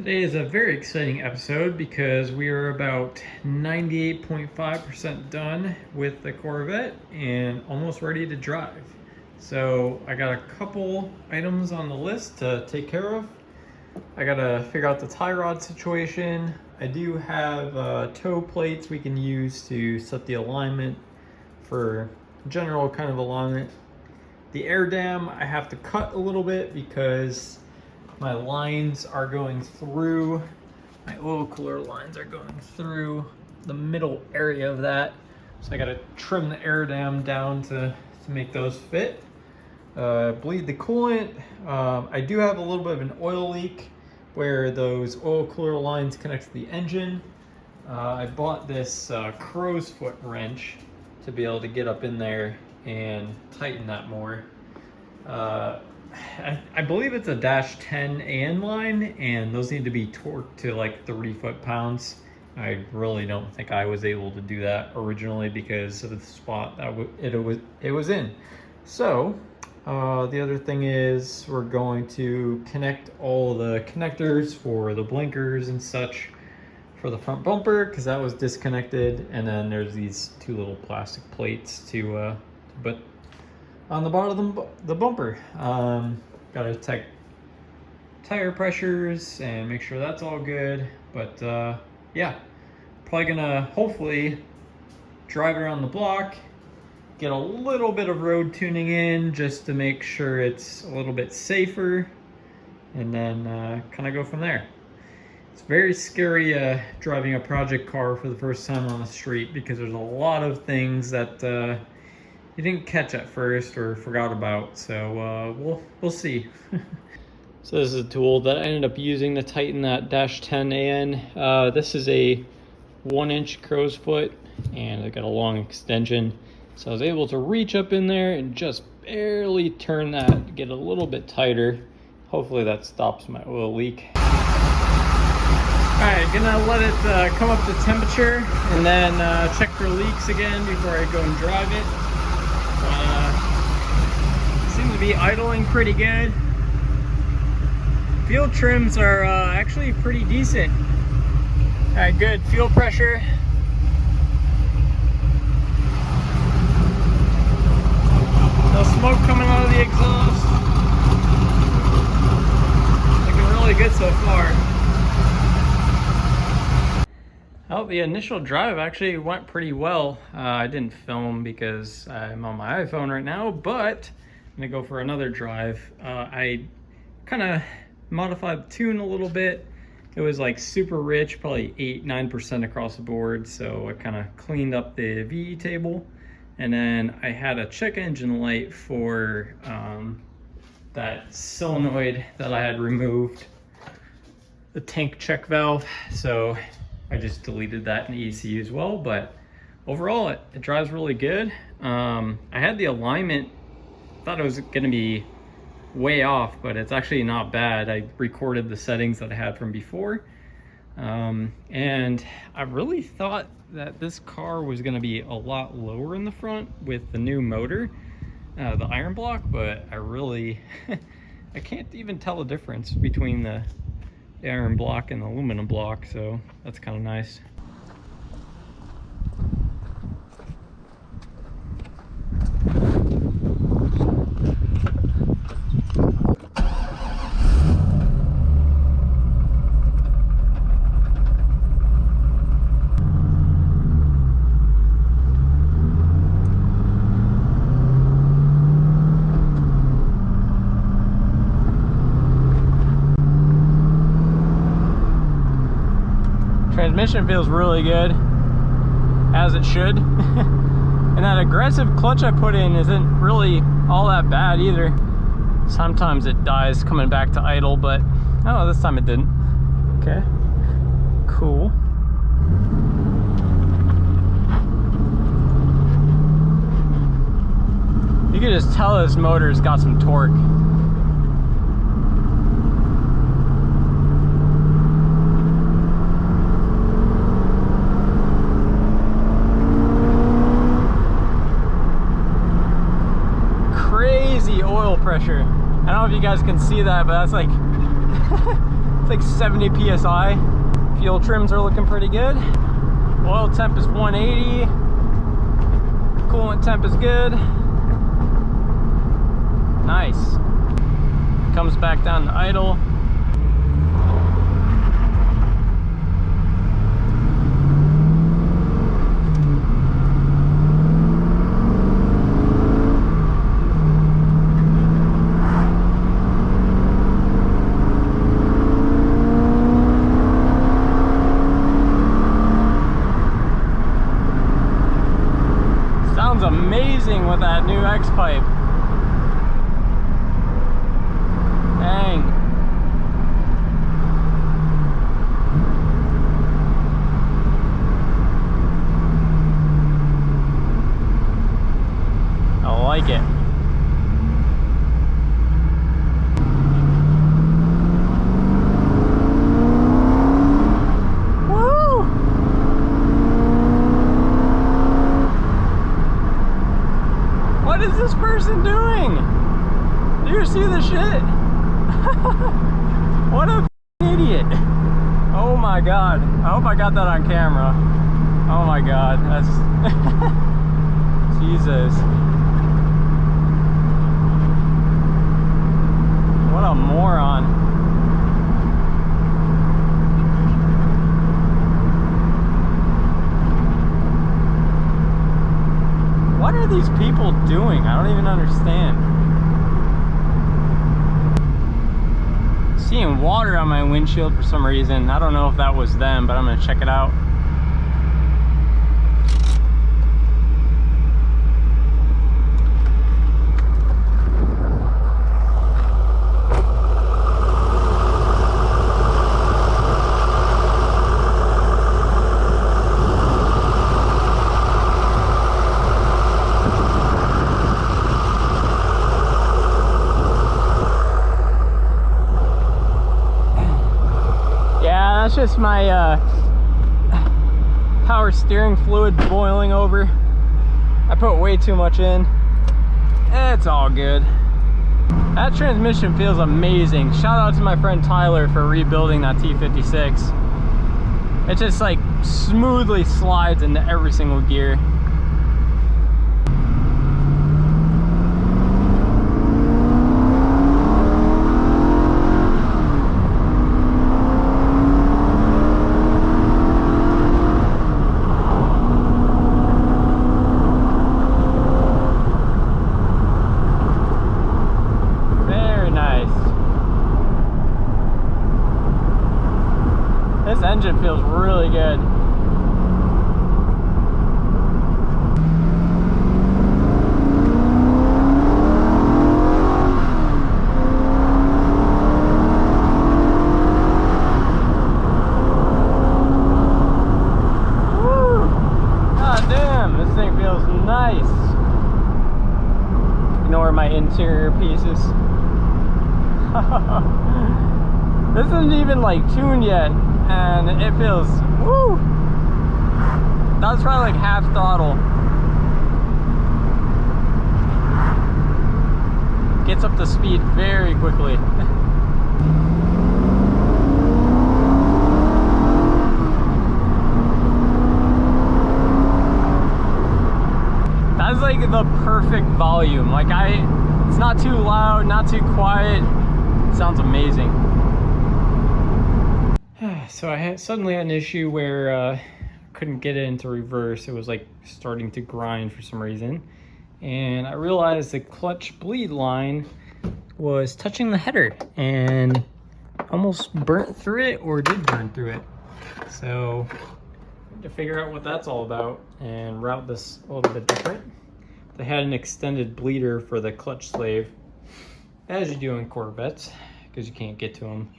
Today is a very exciting episode because we are about 98.5% done with the Corvette and almost ready to drive. So I got a couple items on the list to take care of. I gotta figure out the tie rod situation. I do have toe plates we can use to set the alignment for general kind of alignment. The air dam I have to cut a little bit because my lines are going through, my oil cooler lines are going through the middle area of that. So I gotta trim the air dam down to make those fit. Bleed the coolant. I do have a little bit of an oil leak where those oil cooler lines connect to the engine. I bought this crow's foot wrench to be able to get up in there and tighten that more. I believe it's a -10 AN line, and those need to be torqued to like 30 foot-pounds. I really don't think I was able to do that originally because of the spot that it was in. So the other thing is we're going to connect all the connectors for the blinkers and such for the front bumper because that was disconnected, and then there's these two little plastic plates to put on the bottom of the bumper. Gotta check tire pressures and make sure that's all good. But yeah, probably gonna hopefully drive around the block, get a little bit of road tuning in just to make sure it's a little bit safer, and then kind of go from there. It's very scary driving a project car for the first time on the street because there's a lot of things that you didn't catch at first or forgot about, so we'll see. So this is a tool that I ended up using to tighten that -10 AN. This is a 1-inch crow's foot, and I got a long extension, so I was able to reach up in there and just barely turn that, get a little bit tighter. Hopefully that stops my oil leak. All right, gonna let it come up to temperature and then check for leaks again before I go and drive it. Seems to be idling pretty good. Fuel trims are actually pretty decent. All right, good fuel pressure. No smoke coming out of the exhaust. Looking really good so far. Oh, the initial drive actually went pretty well. I didn't film because I'm on my iPhone right now, but I'm gonna go for another drive. I kind of modified the tune a little bit. It was like super rich, probably 8-9% across the board. So I kind of cleaned up the VE table, and then I had a check engine light for that solenoid that I had removed, the tank check valve. So I just deleted that in the ECU as well, but overall it drives really good. I had the alignment, thought it was gonna be way off, but it's actually not bad. I recorded the settings that I had from before, and I really thought that this car was gonna be a lot lower in the front with the new motor, the iron block, but I really I can't even tell the difference between the iron block and the aluminum block, so that's kind of nice. Transmission feels really good, as it should. And that aggressive clutch I put in isn't really all that bad either. Sometimes it dies coming back to idle, but oh, this time it didn't. Okay, cool. You can just tell this motor's got some torque. Crazy oil pressure. I don't know if you guys can see that, but that's like it's like 70 psi. Fuel trims are looking pretty good. Oil temp is 180. Coolant temp is good. Nice. Comes back down to idle. Sounds amazing with that new X-pipe. Dang. I like it. Woo! What is this person doing? Do you see the shit? What a idiot. Oh my god. I hope I got that on camera. Oh my god. That's Jesus. What a moron. What are these people doing? I don't even understand. Seeing water on my windshield for some reason. I don't know if that was them, but I'm gonna check it out. That's just my power steering fluid boiling over. I put way too much in. It's all good. That transmission feels amazing. Shout out to my friend Tyler for rebuilding that T56. It just like smoothly slides into every single gear. This engine feels really good. Woo! God damn, this thing feels nice. Ignore my interior pieces. This isn't even like tuned yet. And it feels, woo! That was probably like half throttle. Gets up to speed very quickly. That's like the perfect volume. Like it's not too loud, not too quiet. It sounds amazing. So I suddenly had an issue where I couldn't get it into reverse. It was like starting to grind for some reason. And I realized the clutch bleed line was touching the header and almost burnt through it, or did burn through it. So I had to figure out what that's all about and route this a little bit different. They had an extended bleeder for the clutch slave, as you do in Corvettes, because you can't get to them.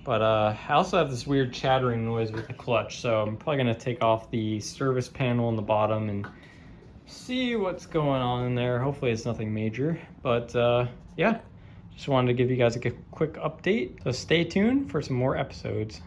But I also have this weird chattering noise with the clutch, so I'm probably gonna take off the service panel in the bottom and see what's going on in there. Hopefully it's nothing major, but yeah, just wanted to give you guys a quick update. So stay tuned for some more episodes.